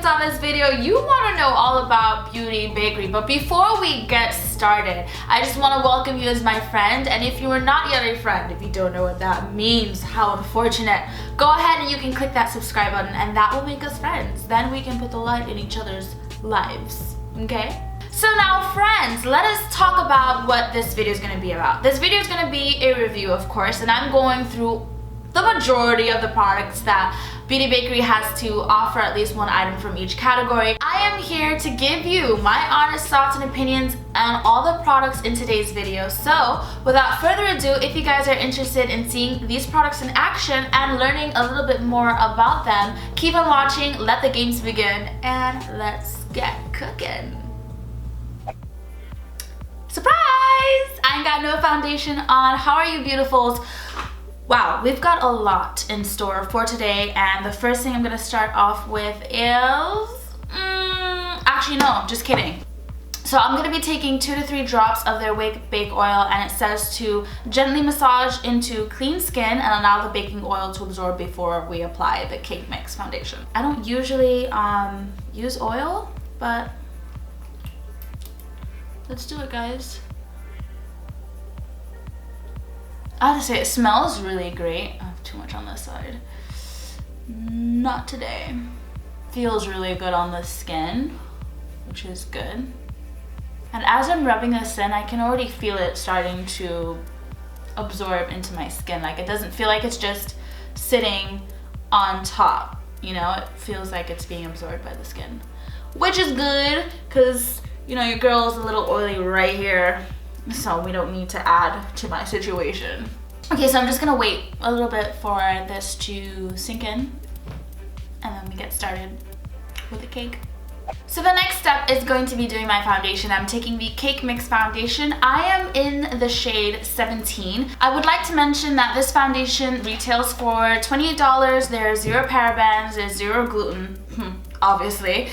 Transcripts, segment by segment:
clicked on this video, you want to know all about Beauty Bakery. But before we get started, I just want to welcome you as my friend. And if you are not yet a friend, if you don't know what that means, how unfortunate, go ahead and you can click that subscribe button and that will make us friends. Then we can put the light in each other's lives, okay? So now friends, let us talk about what this video is going to be about. This video is going to be a review, of course, and I'm going through the majority of the products that Beauty Bakery has to offer, at least one item from each category. I am here to give you my honest thoughts and opinions on all the products in today's video. So without further ado, if you guys are interested in seeing these products in action and learning a little bit more about them, keep on watching, let the games begin, and let's get cooking. Surprise! I ain't got no foundation on. How are you beautifuls? Wow, we've got a lot in store for today, and the first thing I'm gonna start off with is, actually no, just kidding. So I'm gonna be taking 2 to 3 drops of their Wake Bake Oil, and it says to gently massage into clean skin and allow the baking oil to absorb before we apply the cake mix foundation. I don't usually use oil, but let's do it, guys. I have to say, it smells really great. I have too much on this side. Not today. Feels really good on the skin, which is good. And as I'm rubbing this in, I can already feel it starting to absorb into my skin. Like, it doesn't feel like it's just sitting on top, you know? It feels like it's being absorbed by the skin, which is good, because, you know, your girl is a little oily right here. So we don't need to add to my situation. Okay, so I'm just gonna wait a little bit for this to sink in, and then we get started with the cake. So the next step is going to be doing my foundation. I'm taking the Cake Mix Foundation. I am in the shade 17. I would like to mention that this foundation retails for $28. There's 0 parabens, there's 0 gluten. Obviously.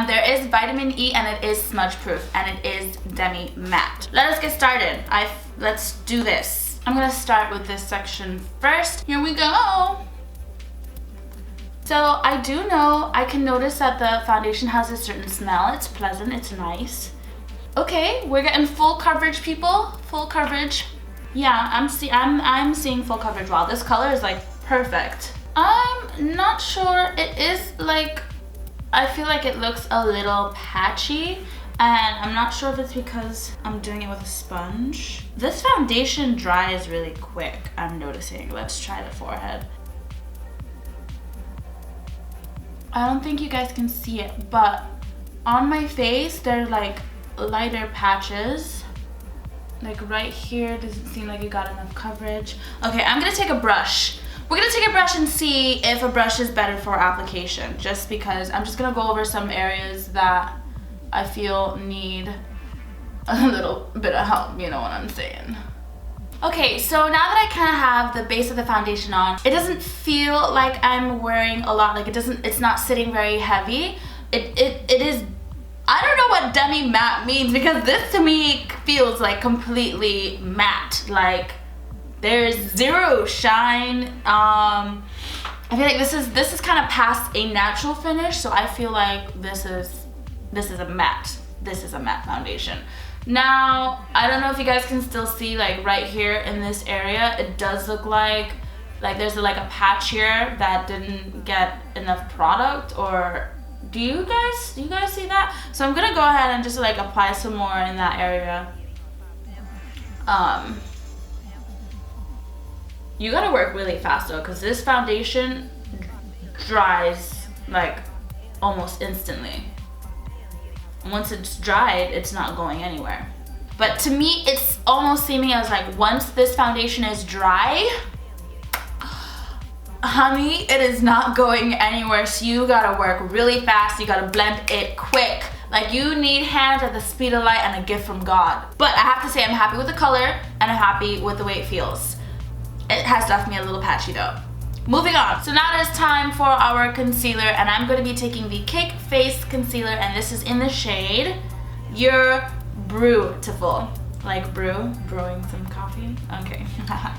There is vitamin E, and it is smudge proof, and it is demi matte. Let us get started. Let's do this. I'm gonna start with this section first. Here we go. So I do know, I can notice that the foundation has a certain smell. It's pleasant, it's nice. Okay, we're getting full coverage, people. Full coverage. Yeah, I'm seeing full coverage. Wow, this color is like perfect. I'm not sure. It is like, I feel like it looks a little patchy, and I'm not sure if it's because I'm doing it with a sponge. This foundation dries really quick, I'm noticing. Let's try the forehead. I don't think you guys can see it, but on my face, there's like lighter patches. Like right here, doesn't seem like you got enough coverage. Okay, I'm gonna take a brush. We're gonna take a brush and see if a brush is better for application, just because I'm just gonna go over some areas that I feel need a little bit of help, you know what I'm saying. Okay, so now that I kind of have the base of the foundation on, it doesn't feel like I'm wearing a lot, like it's not sitting very heavy. It is, I don't know what demi matte means, because this to me feels like completely matte, like there's 0 shine. I feel like this is kind of past a natural finish, so I feel like this is a matte. This is a matte foundation. Now, I don't know if you guys can still see, like right here in this area, it does look like there's like a patch here that didn't get enough product, or do you guys see that? So I'm gonna go ahead and just like apply some more in that area. You gotta work really fast though, because this foundation dries like almost instantly. Once it's dried, it's not going anywhere. But to me, it's almost seeming as like once this foundation is dry, honey, it is not going anywhere. So you gotta work really fast. You gotta blend it quick. Like, you need hands at the speed of light and a gift from God. But I have to say, I'm happy with the color, and I'm happy with the way it feels. It has left me a little patchy though. Moving on. So now it is time for our concealer, and I'm going to be taking the Cake Face Concealer, and this is in the shade You're Beautiful. Like brewing some coffee? Okay,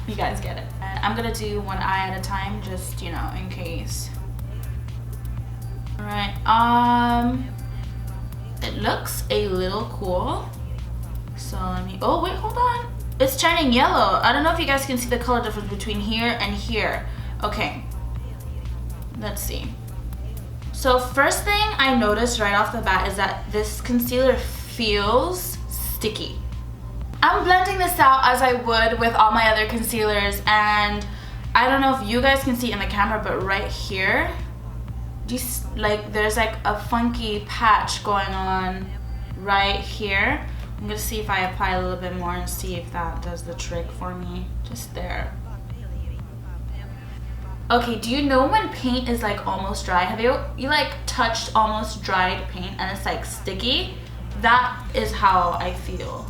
you guys get it. And I'm gonna do one eye at a time, just, you know, in case. All right, It looks a little cool. So let me, oh wait, hold on. It's turning yellow. I don't know if you guys can see the color difference between here and here. Okay, let's see. So first thing I noticed right off the bat is that this concealer feels sticky. I'm blending this out as I would with all my other concealers, and I don't know if you guys can see it in the camera, but right here, just like there's like a funky patch going on right here. I'm gonna see if I apply a little bit more and see if that does the trick for me. Just there. Okay, do you know when paint is like almost dry? Have you like touched almost dried paint and it's like sticky? That is how I feel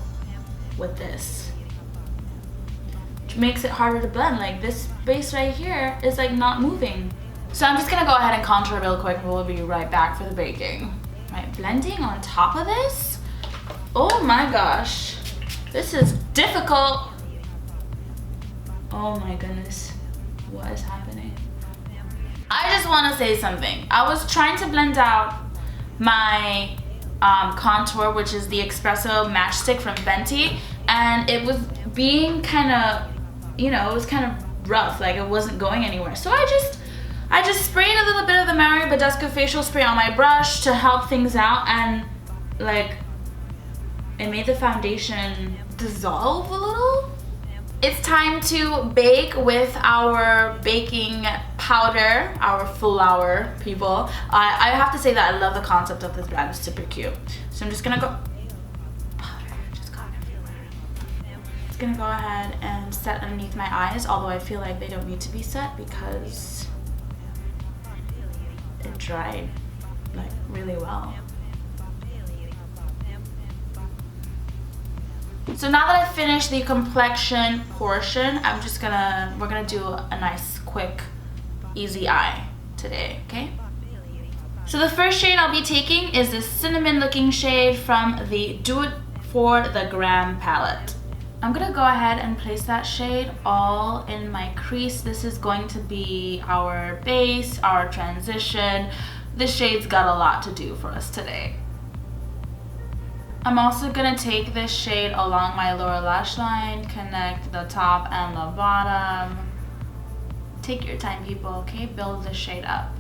with this. Which makes it harder to blend. Like this base right here is like not moving. So I'm just gonna go ahead and contour real quick and we'll be right back for the baking. Right, blending on top of this? Oh my gosh, this is difficult. Oh my goodness, what is happening? I just want to say something. I was trying to blend out my contour, which is the Espresso Matchstick from Fenty, and it was being kind of, you know, it was kind of rough, like it wasn't going anywhere. So I just sprayed a little bit of the Mario Badescu facial spray on my brush to help things out, and like it made the foundation dissolve a little. It's time to bake with our baking powder, our flour, people. I have to say that I love the concept of this brand. It's super cute. So I'm just gonna go, powder just got everywhere. Just gonna go ahead and set underneath my eyes, although I feel like they don't need to be set because it dried like really well. So now that I've finished the complexion portion, we're gonna do a nice, quick, easy eye today, okay? So the first shade I'll be taking is this cinnamon looking shade from the Do It For the Gram palette. I'm gonna go ahead and place that shade all in my crease. This is going to be our base, our transition. This shade's got a lot to do for us today. I'm also gonna take this shade along my lower lash line, connect the top and the bottom. Take your time, people, okay? Build the shade up.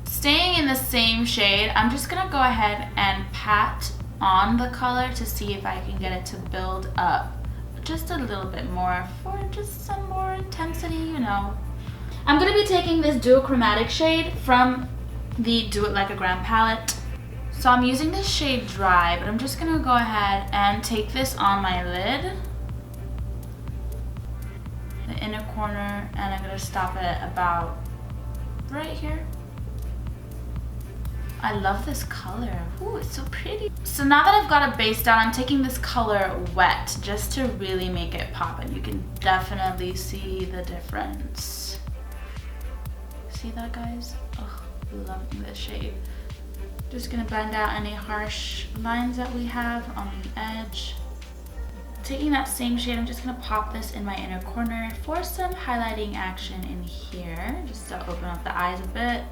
Staying in the same shade, I'm just gonna go ahead and pat on the color to see if I can get it to build up just a little bit more for just some more intensity, you know. I'm gonna be taking this duochromatic shade from the Do It Like a Gram palette. So I'm using this shade Dry, but I'm just gonna go ahead and take this on my lid, the inner corner, and I'm gonna stop it about right here. I love this color. Ooh, it's so pretty. So now that I've got it based down, I'm taking this color Wet just to really make it pop, and you can definitely see the difference. See that, guys? Oh, loving this shade. Just gonna blend out any harsh lines that we have on the edge. Taking that same shade, I'm just gonna pop this in my inner corner for some highlighting action in here, just to open up the eyes a bit.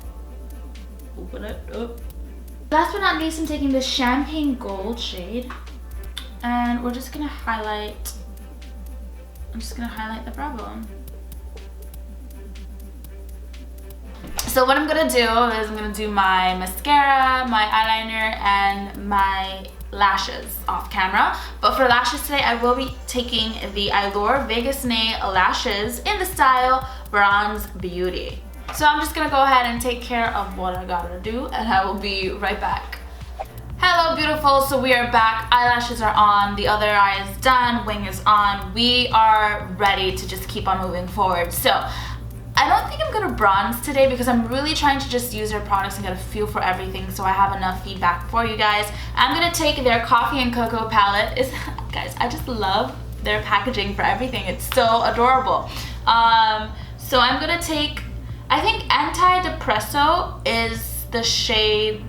Open it up. Last but not least, I'm taking this Champagne Gold shade, and we're just gonna highlight, I'm just gonna highlight the brow bone. So what I'm gonna do is I'm gonna do my mascara, my eyeliner, and my lashes off camera. But for lashes today, I will be taking the Allure Vegas Nail lashes in the style Bronze Beauty. So I'm just gonna go ahead and take care of what I gotta do, and I will be right back. Hello, beautiful. So we are back. Eyelashes are on, the other eye is done, wing is on. We are ready to just keep on moving forward. So I don't think I'm gonna bronze today because I'm really trying to just use their products and get a feel for everything so I have enough feedback for you guys. I'm gonna take their Coffee and Cocoa palette. Guys, I just love their packaging for everything. It's so adorable. So I'm gonna take, I think Anti-Depresso is the shade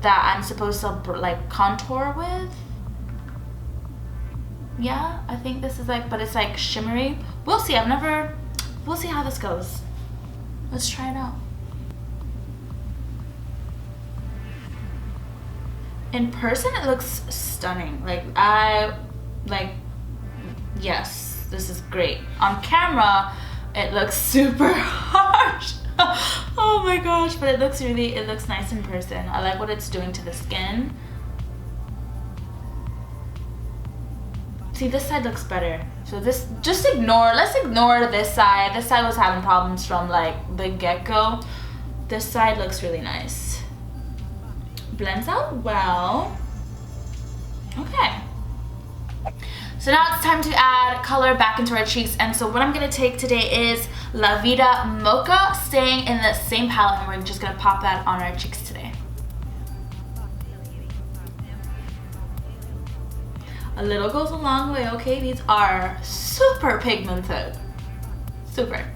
that I'm supposed to like contour with. Yeah, I think this is like, but it's like shimmery. We'll see, we'll see how this goes. Let's try it out. In person, it looks stunning. Yes, this is great. On camera, it looks super harsh. Oh my gosh, but it looks nice in person. I like what it's doing to the skin. See, this side looks better. So let's ignore this side. This side was having problems from like the get-go. This side looks really nice. Blends out well. Okay. So now it's time to add color back into our cheeks. And so what I'm gonna take today is La Vida Mocha, staying in the same palette, and we're just gonna pop that on our cheeks today. A little goes a long way, okay? These are super pigmented. Super.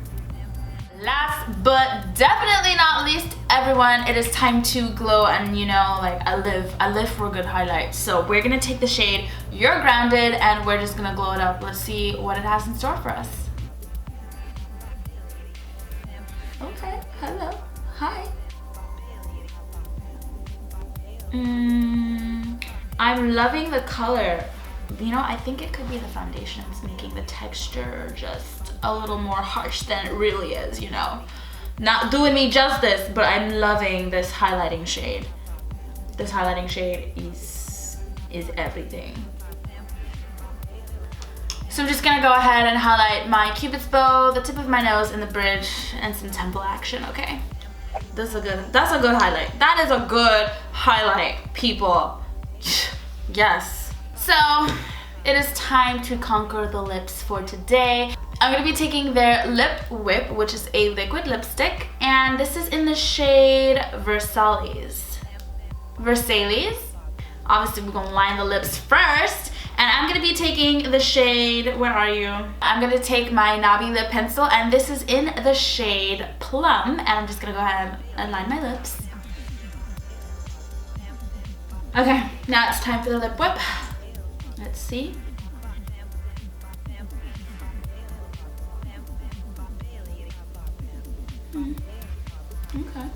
Last but definitely not least, everyone, it is time to glow, and you know, like I live for a good highlight. So we're gonna take the shade You're Grounded and we're just gonna glow it up. Let's see what it has in store for us. Okay, hello, hi. I'm loving the color. You know, I think it could be the foundation that's making the texture just a little more harsh than it really is, you know. Not doing me justice, but I'm loving this highlighting shade. This highlighting shade is everything. So I'm just gonna go ahead and highlight my cupid's bow, the tip of my nose, and the bridge, and some temple action, okay? That's a good highlight. That is a good highlight, people. Yes. So it is time to conquer the lips for today. I'm gonna be taking their Lip Whip, which is a liquid lipstick, and this is in the shade Versalies. Obviously we're gonna line the lips first, and I'm gonna be taking the shade, where are you? I'm gonna take my Nabi lip pencil, and this is in the shade Plum, and I'm just gonna go ahead and line my lips. Okay, now it's time for the Lip Whip. Let's see. Okay.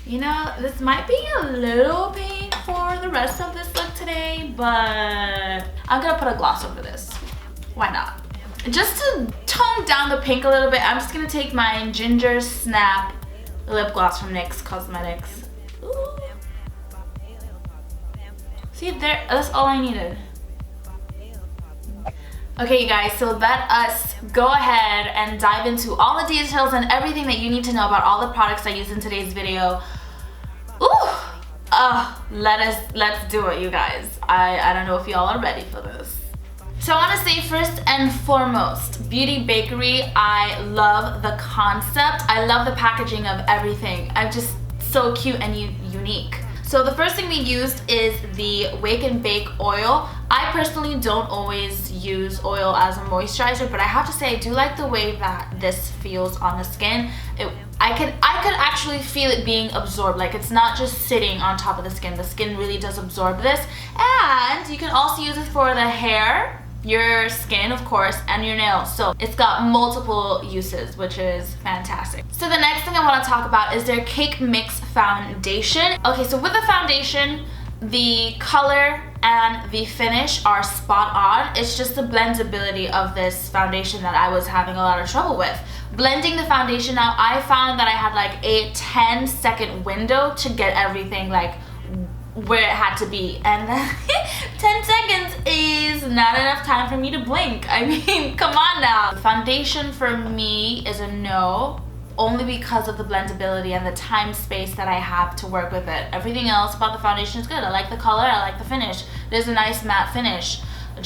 You know, this might be a little pink for the rest of this look today, but I'm gonna put a gloss over this. Why not? Just to tone down the pink a little bit, I'm just gonna take my Ginger Snap lip gloss from NYX Cosmetics. Ooh. See, there, that's all I needed. Okay, you guys, so let us go ahead and dive into all the details and everything that you need to know about all the products I used in today's video. Let's do it, you guys. I don't know if y'all are ready for this. So I want to say first and foremost, Beauty Bakery, I love the concept. I love the packaging of everything. I'm just so cute and unique. So the first thing we used is the Wake and Bake oil. I personally don't always use oil as a moisturizer, but I have to say I do like the way that this feels on the skin. I could actually feel it being absorbed. Like, it's not just sitting on top of the skin. The skin really does absorb this. And you can also use it for the hair, your skin, of course, and your nails. So it's got multiple uses, which is fantastic. So the next thing I want to talk about is their Cake Mix foundation. Okay, so with the foundation, the color and the finish are spot on. It's just the blendability of this foundation that I was having a lot of trouble with. Blending the foundation out, I found that I had like a 10-second window to get everything like where it had to be, and 10 seconds is not enough time for me to blink. I mean, come on now. The foundation for me is a no, only because of the blendability and the time space that I have to work with it. Everything else about the foundation is good. I like the color, I like the finish. There's a nice matte finish. I'm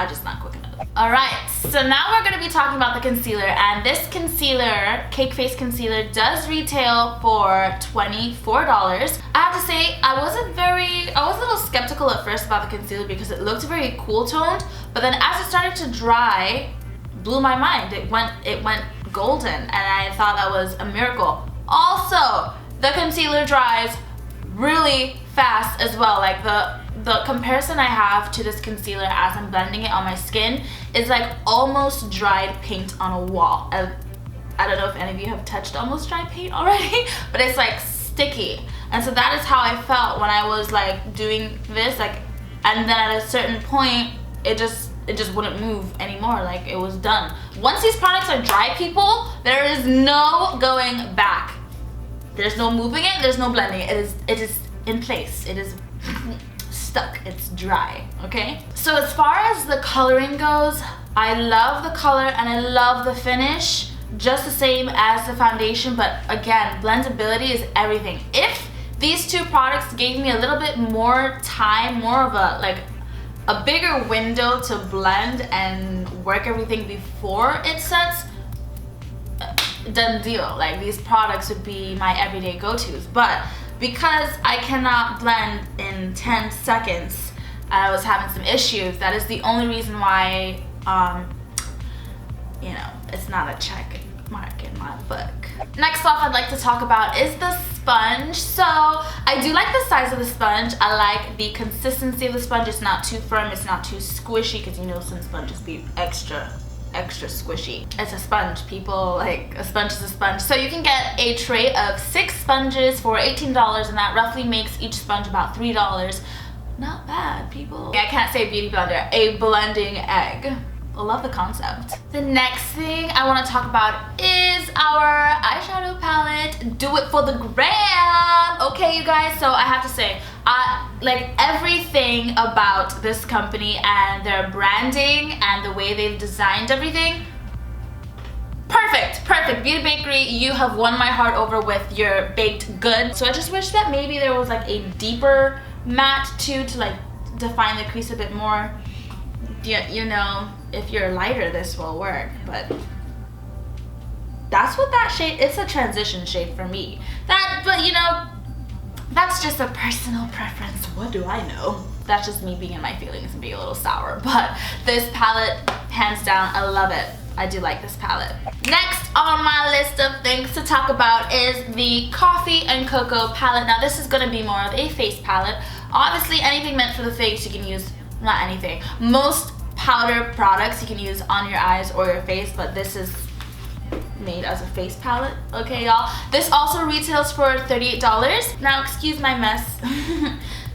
just not quick enough. Alright, so now we're going to be talking about the concealer, and this concealer, Cake Face Concealer, does retail for $24. I have to say, I was a little skeptical at first about the concealer because it looked very cool toned, but then as it started to dry, blew my mind. It went golden, and I thought that was a miracle. Also, the concealer dries really fast as well. Like the comparison I have to this concealer as I'm blending it on my skin is like almost dried paint on a wall. I don't know if any of you have touched almost dried paint already, but it's like sticky. And so that is how I felt when I was like doing this, like, and then at a certain point, it just wouldn't move anymore. Like, it was done. Once these products are dry, people, there is no going back. There's no moving it, there's no blending it. It is in place. It is stuck, it's dry, okay? So as far as the coloring goes, I love the color and I love the finish, just the same as the foundation, but again, blendability is everything. If these two products gave me a little bit more time, more of a bigger window to blend and work everything before it sets, done deal. Like, these products would be my everyday go-tos. But because I cannot blend in 10 seconds, I was having some issues. That is the only reason why, you know, it's not a check mark in my book. Next off, I'd like to talk about is the sponge. So I do like the size of the sponge. I like the consistency of the sponge. It's not too firm, it's not too squishy, because you know some sponges be extra squishy. It's a sponge, people. Like, a sponge is a sponge. So you can get a tray of 6 sponges for $18, and that roughly makes each sponge about $3. Not bad, people. I can't say beauty blender, a blending egg. I love the concept. The next thing I want to talk about is our eyeshadow palette. Do it for the gram. Okay, you guys, so I have to say, like, everything about this company and their branding and the way they've designed everything, perfect. Beauty Bakery, you have won my heart over with your baked goods. So I just wish that maybe there was like a deeper matte too, to like define the crease a bit more. You know, if you're lighter, this will work, but that's what that shade, it's a transition shade for me. But you know, that's just a personal preference. What do I know? That's just me being in my feelings and being a little sour. But this palette, hands down, I love it. I do like this palette. Next on my list of things to talk about is the Coffee and Cocoa palette. Now this is gonna be more of a face palette. Obviously, anything meant for the face you can use, not anything. Most powder products you can use on your eyes or your face, but this is made as a face palette, okay, y'all? This also retails for $38. Now, excuse my mess.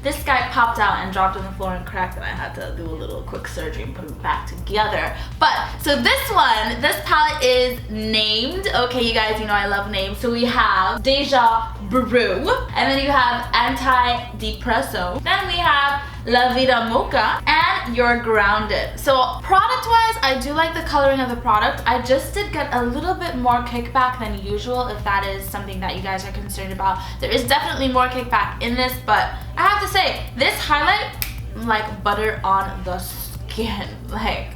This guy popped out and dropped on the floor and cracked, and I had to do a little quick surgery and put it back together. But, so this palette is named, okay, you guys, you know I love names. So we have Deja Brew, and then you have Anti-Depresso, then we have La Vida Mocha, and You're Grounded. So product-wise, I do like the coloring of the product. I just did get a little bit more kickback than usual, if that is something that you guys are concerned about. There is definitely more kickback in this, but I have to say, this highlight, like butter on the skin. Like,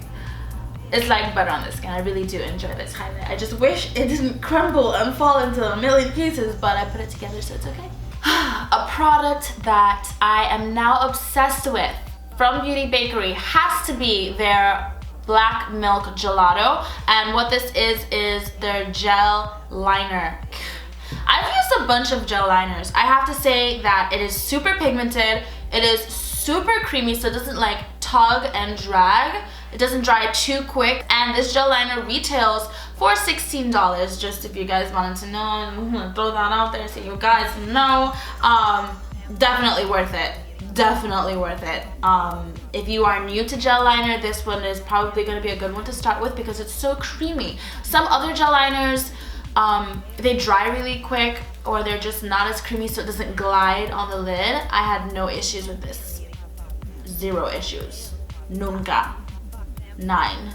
it's like butter on the skin. I really do enjoy this highlight. I just wish it didn't crumble and fall into a million pieces, but I put it together, so it's okay. A product that I am now obsessed with from Beauty Bakery has to be their black milk gelato, and what this is their gel liner. I've used a bunch of gel liners. I have to say that it is super pigmented, it is super creamy, so it doesn't like tug and drag. It doesn't dry too quick, and this gel liner retails for $16, just if you guys wanted to know. I'm gonna throw that out there so you guys know. Definitely worth it. Definitely worth it. If you are new to gel liner, this one is probably gonna be a good one to start with because it's so creamy. Some other gel liners, they dry really quick, or they're just not as creamy, so it doesn't glide on the lid. I had no issues with this. 0 issues. Nunca. 9.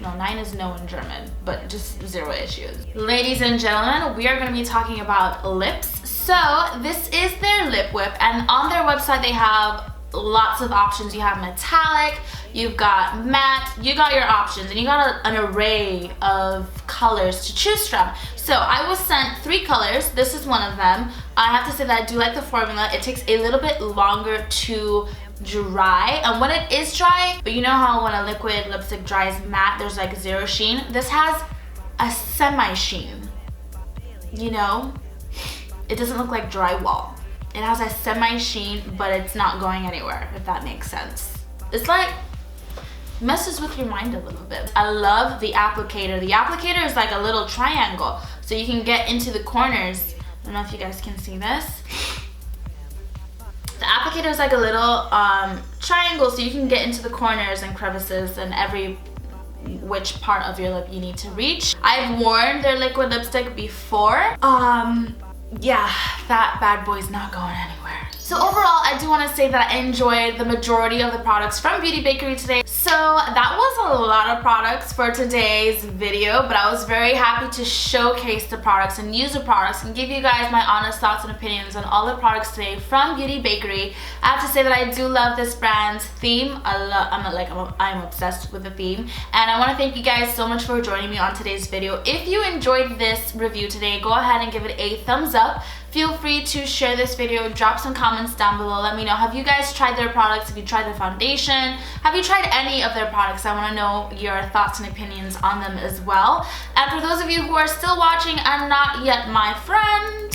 No, 9 is no in German, but just 0 issues. Ladies and gentlemen, we are going to be talking about lips. So this is their lip whip, and on their website they have lots of options. You have metallic, you've got matte, you got your options, and you got an array of colors to choose from. So I was sent 3 colors. This is one of them. I have to say that I do like the formula. It takes a little bit longer to dry, and when it is dry, but you know how when a liquid lipstick dries matte, there's like 0 sheen. This has a semi sheen, you know? It doesn't look like drywall. It has a semi sheen, but it's not going anywhere, if that makes sense. It's like, messes with your mind a little bit. I love the applicator. The applicator is like a little triangle, so you can get into the corners. I don't know if you guys can see this. applicator is like a little triangle, so you can get into the corners and crevices and every which part of your lip you need to reach. I've worn their liquid lipstick before. Yeah, that bad boy's not going anywhere. So overall, I do want to say that I enjoyed the majority of the products from Beauty Bakery today. So that was a lot of products for today's video, but I was very happy to showcase the products and use the products and give you guys my honest thoughts and opinions on all the products today from Beauty Bakery. I have to say that I do love this brand's theme. I'm obsessed with the theme, and I want to thank you guys so much for joining me on today's video. If you enjoyed this review today, go ahead and give it a thumbs up. Feel free to share this video, drop some comments down below. Let me know, have you guys tried their products? Have you tried their foundation? Have you tried any of their products? I want to know your thoughts and opinions on them as well. And for those of you who are still watching and not yet my friend,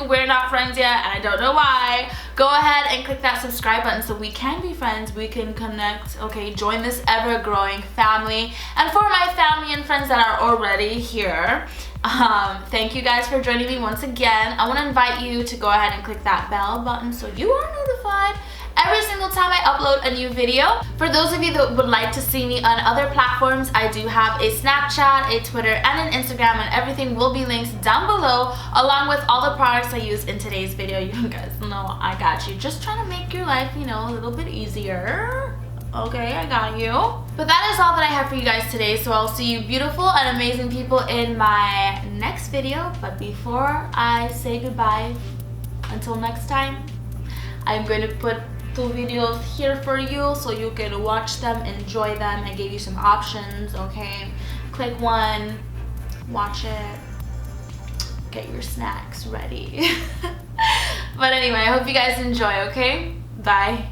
we're not friends yet, and I don't know why. Go ahead and click that subscribe button so we can be friends, we can connect, okay? Join this ever-growing family. And for my family and friends that are already here, thank you guys for joining me once again. I want to invite you to go ahead and click that bell button so you are notified every single time I upload a new video. For those of you that would like to see me on other platforms, I do have a Snapchat, a Twitter, and an Instagram, and everything will be linked down below, along with all the products I use in today's video. You guys know I got you. Just trying to make your life, you know, a little bit easier. Okay, I got you. But that is all that I have for you guys today, so I'll see you beautiful and amazing people in my next video. But before I say goodbye, until next time, I'm going to put 2 videos here for you so you can watch them, enjoy them. I gave you some options, okay? Click one, watch it, get your snacks ready. But anyway, I hope you guys enjoy, okay? Bye.